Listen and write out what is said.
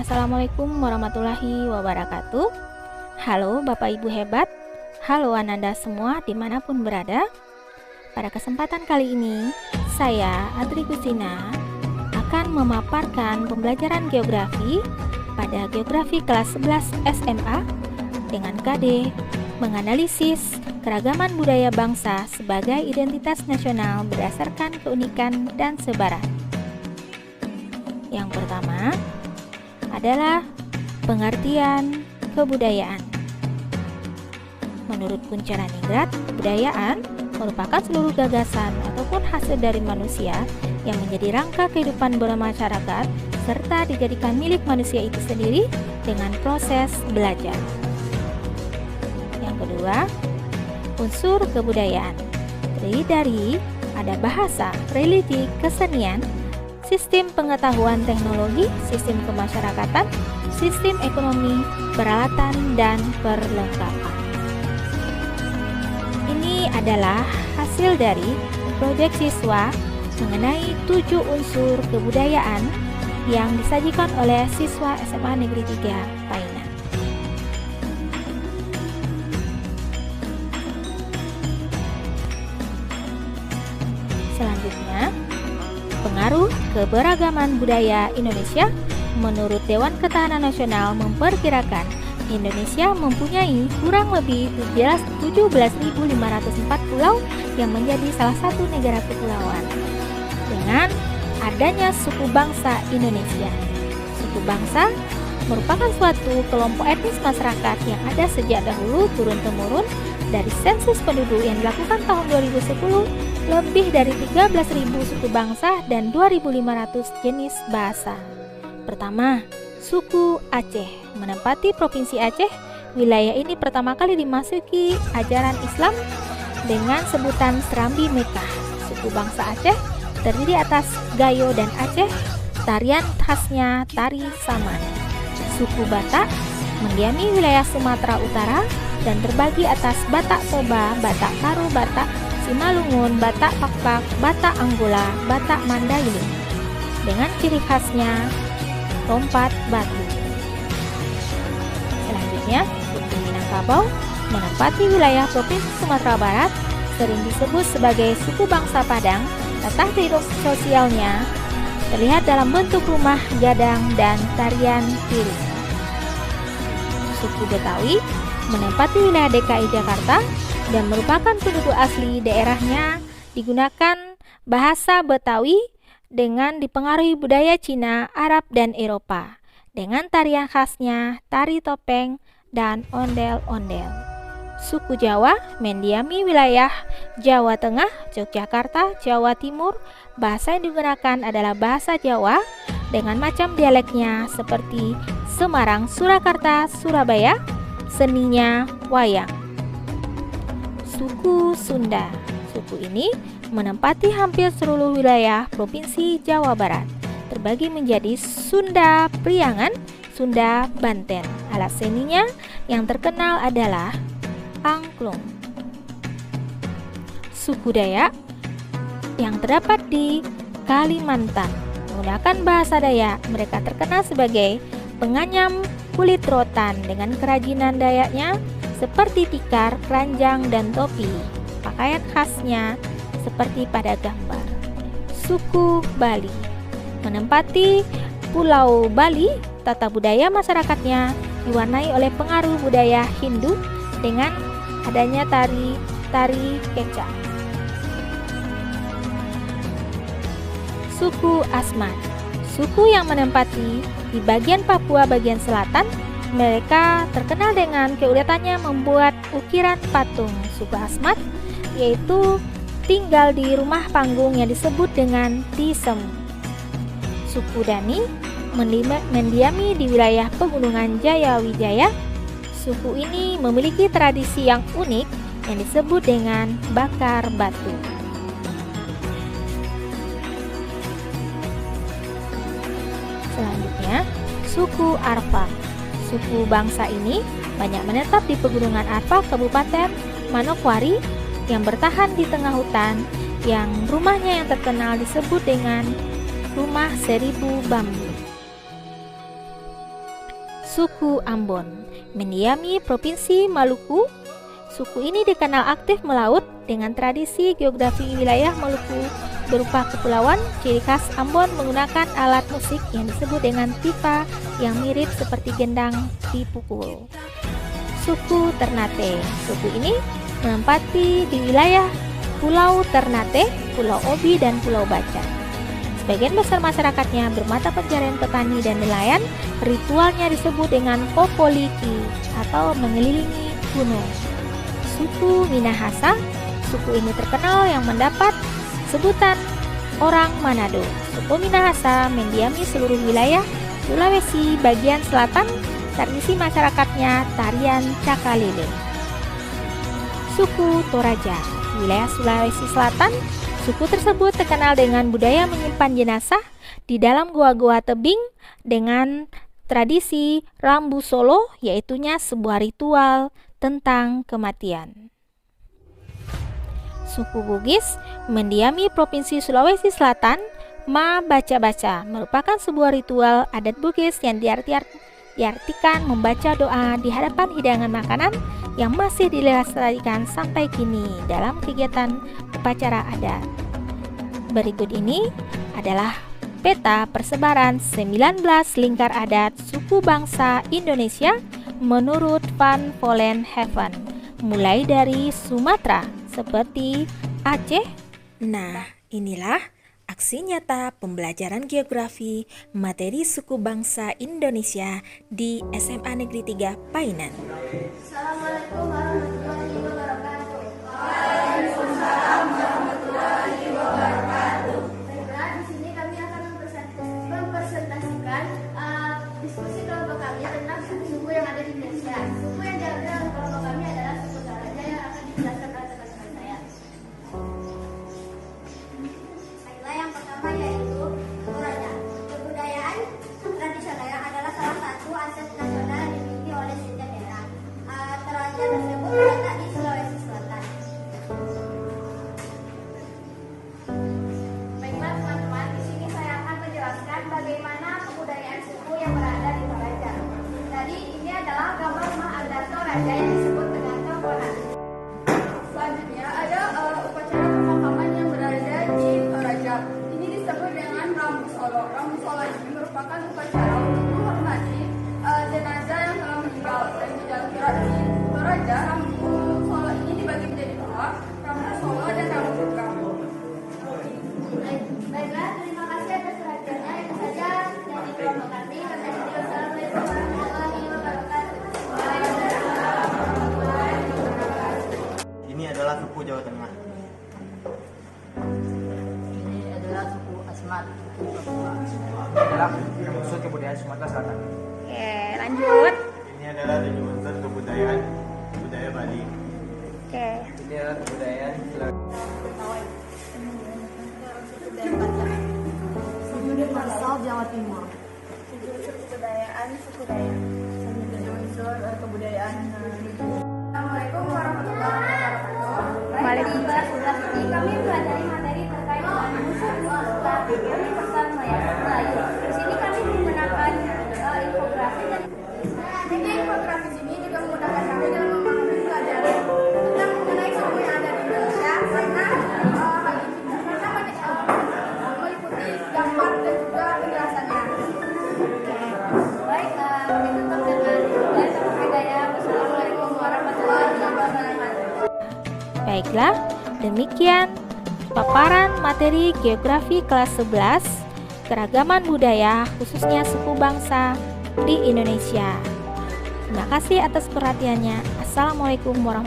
Assalamualaikum warahmatullahi wabarakatuh. Halo Bapak Ibu hebat, halo Ananda semua dimanapun berada. Pada kesempatan kali ini, saya Adri Kusina akan memaparkan pembelajaran geografi pada geografi kelas 11 SMA dengan KD menganalisis keragaman budaya bangsa sebagai identitas nasional berdasarkan keunikan dan sebaran. Yang pertama adalah pengertian kebudayaan. Menurut Kuncharaningrat, kebudayaan merupakan seluruh gagasan ataupun hasil dari manusia yang menjadi rangka kehidupan bermasyarakat serta dijadikan milik manusia itu sendiri dengan proses belajar. Yang kedua, unsur kebudayaan terdiri dari ada bahasa, religi, kesenian, sistem pengetahuan teknologi, sistem kemasyarakatan, sistem ekonomi, peralatan, dan perlengkapan. Ini adalah hasil dari proyek siswa mengenai 7 unsur kebudayaan yang disajikan oleh siswa SMA Negeri 3 Painan. Selanjutnya, pengaruh keberagaman budaya Indonesia. Menurut Dewan Ketahanan Nasional memperkirakan Indonesia mempunyai kurang lebih 17.504 pulau yang menjadi salah satu negara kepulauan. Dengan adanya suku bangsa Indonesia, suku bangsa merupakan suatu kelompok etnis masyarakat yang ada sejak dahulu turun-temurun. Dari sensus penduduk yang dilakukan tahun 2010, lebih dari 13.000 suku bangsa dan 2.500 jenis bahasa. Pertama, suku Aceh menempati Provinsi Aceh. Wilayah ini pertama kali dimasuki ajaran Islam dengan sebutan Serambi Mekah. Suku bangsa Aceh terdiri atas Gayo dan Aceh. Tarian khasnya tari Saman. Suku Batak mendiami wilayah Sumatera Utara dan terbagi atas Batak Toba, Batak Karo, Batak Simalungun, Batak Pakpak, Batak Angola, Batak Mandailing dengan ciri khasnya lompat batu. Selanjutnya, suku Minangkabau menempati wilayah Provinsi Sumatera Barat, sering disebut sebagai suku bangsa Padang. Letak hidup sosialnya terlihat dalam bentuk rumah gadang dan tarian piring. Suku Betawi menempati wilayah DKI Jakarta dan merupakan penduduk asli daerahnya. Digunakan bahasa Betawi dengan dipengaruhi budaya Cina, Arab, dan Eropa dengan tarian khasnya tari topeng dan ondel-ondel. Suku Jawa mendiami wilayah Jawa Tengah, Yogyakarta, Jawa Timur. Bahasa yang digunakan adalah bahasa Jawa dengan macam dialeknya seperti Semarang, Surakarta, Surabaya. Seninya wayang. Suku Sunda. Suku ini menempati hampir seluruh wilayah Provinsi Jawa Barat, terbagi menjadi Sunda Priangan, Sunda Banten. Alat seninya yang terkenal adalah angklung. Suku Dayak yang terdapat di Kalimantan menggunakan bahasa Dayak. Mereka terkenal sebagai penganyam kulit rotan dengan kerajinan Dayaknya seperti tikar, keranjang, dan topi. Pakaian khasnya seperti pada gambar. Suku Bali menempati Pulau Bali. Tata budaya masyarakatnya diwarnai oleh pengaruh budaya Hindu dengan adanya tari kecak. Suku Asmat, suku yang menempati di bagian Papua bagian selatan. Mereka terkenal dengan keuletannya membuat ukiran patung. Suku Asmat yaitu tinggal di rumah panggung yang disebut dengan tisem. Suku Dani mendiami di wilayah pegunungan Jayawijaya. Suku ini memiliki tradisi yang unik yang disebut dengan bakar batu. Selanjutnya, suku Arfak. Suku bangsa ini banyak menetap di pegunungan Arfak, Kabupaten Manokwari, yang bertahan di tengah hutan, yang rumahnya yang terkenal disebut dengan Rumah Seribu Bambu. Suku Ambon mendiami Provinsi Maluku. Suku ini dikenal aktif melaut dengan tradisi geografi wilayah Maluku berupa kepulauan. Ciri khas Ambon menggunakan alat musik yang disebut dengan tipa yang mirip seperti gendang dipukul. Suku Ternate. Suku ini menempati di wilayah Pulau Ternate, Pulau Obi, dan Pulau Baca. Sebagian besar masyarakatnya bermata pencarian petani dan nelayan. Ritualnya disebut dengan kokoliki atau mengelilingi gunung. Suku Minahasa. Suku ini terkenal yang mendapat sebutan orang Manado. Suku Minahasa mendiami seluruh wilayah Sulawesi bagian selatan. Tradisi masyarakatnya tarian cakalele. Suku Toraja. Wilayah Sulawesi Selatan. Suku tersebut terkenal dengan budaya menyimpan jenazah di dalam goa-goa tebing dengan tradisi Rambu Solo, yaitunya sebuah ritual tentang kematian. Suku Bugis mendiami Provinsi Sulawesi Selatan. Ma baca-baca merupakan sebuah ritual adat Bugis yang diartikan membaca doa di hadapan hidangan makanan yang masih dilestarikan sampai kini dalam kegiatan upacara adat. Berikut ini adalah peta persebaran 19 lingkar adat suku bangsa Indonesia menurut Van Vollenhoven, mulai dari Sumatera seperti Aceh. Nah, inilah aksi nyata pembelajaran geografi materi suku bangsa Indonesia di SMA Negeri 3 Painan. Assalamualaikum warahmatullahi wabarakatuh. Waalaikumsalam warahmatullahi wabarakatuh. Baiklah, di sini kami akan mempresentasikan diskusi kelompok kami tentang suku yang ada di Indonesia. Suku yang diambil oleh kelompok kami adalah suku Toraja yang akan dijelaskan oleh teman-teman saya. Baiklah, yang pertama yaitu Toraja. Kebudayaan tradisional yang adalah salah satu aset nasional yang dimiliki oleh setiap daerah. Toraja tersebut terletak di Sulawesi Selatan. Baiklah teman-teman, di sini saya akan menjelaskan bagaimana kebudayaan suku yang berada di Toraja. Jadi ini adalah gambar rumah adat Toraja yang disebut dengan Tokonan. Selanjutnya ada upacara pemakaman yang berada di Toraja. Ini disebut dengan Rambu Solo. Rambu Solo ini merupakan upacara untuk menghormati jenazah yang telah meninggal. Dan di dalam tradisi Toraja, Rambu Solo ini dibagi menjadi dua, Rambu Solo dan Rambu Buka. Baiklah, terima kasih atas perhatiannya. Itu saja dari kelompok kami. Wassalamualaikum warahmatullahi wabarakatuh. Ini adalah suku Jawa Tengah. Ini adalah suku Asmat. Ini adalah unsur kebudayaan Sumatera Selatan. Oke, lanjut. Ini adalah tujuh unsur kebudayaan budaya Bali. Oke. Ini adalah kebudayaan Asal Jawa Timur. Unsur kebudayaan suku Dayak. Unsur kebudayaan Assalamualaikum warahmatullahi wabarakatuh. Waalaikumsalam. Ini kami pelajari materi terkait dengan unsur-unsur universal Melayu. Di sini kami menggunakan infografi dan Ini infografis ini juga memudahkan kami dalam memahami pelajaran tentang mengenai suku yang ada di Indonesia karena hal ini meliputi gambar dan juga penjelasannya. baik, kami tutup dengan hidayah. Wassalamualaikum warahmatullahi wabarakatuh. Baiklah, demikian paparan materi geografi kelas 11 keragaman budaya khususnya suku bangsa di Indonesia. Terima kasih atas perhatiannya. Assalamualaikum warahmatullahi wabarakatuh.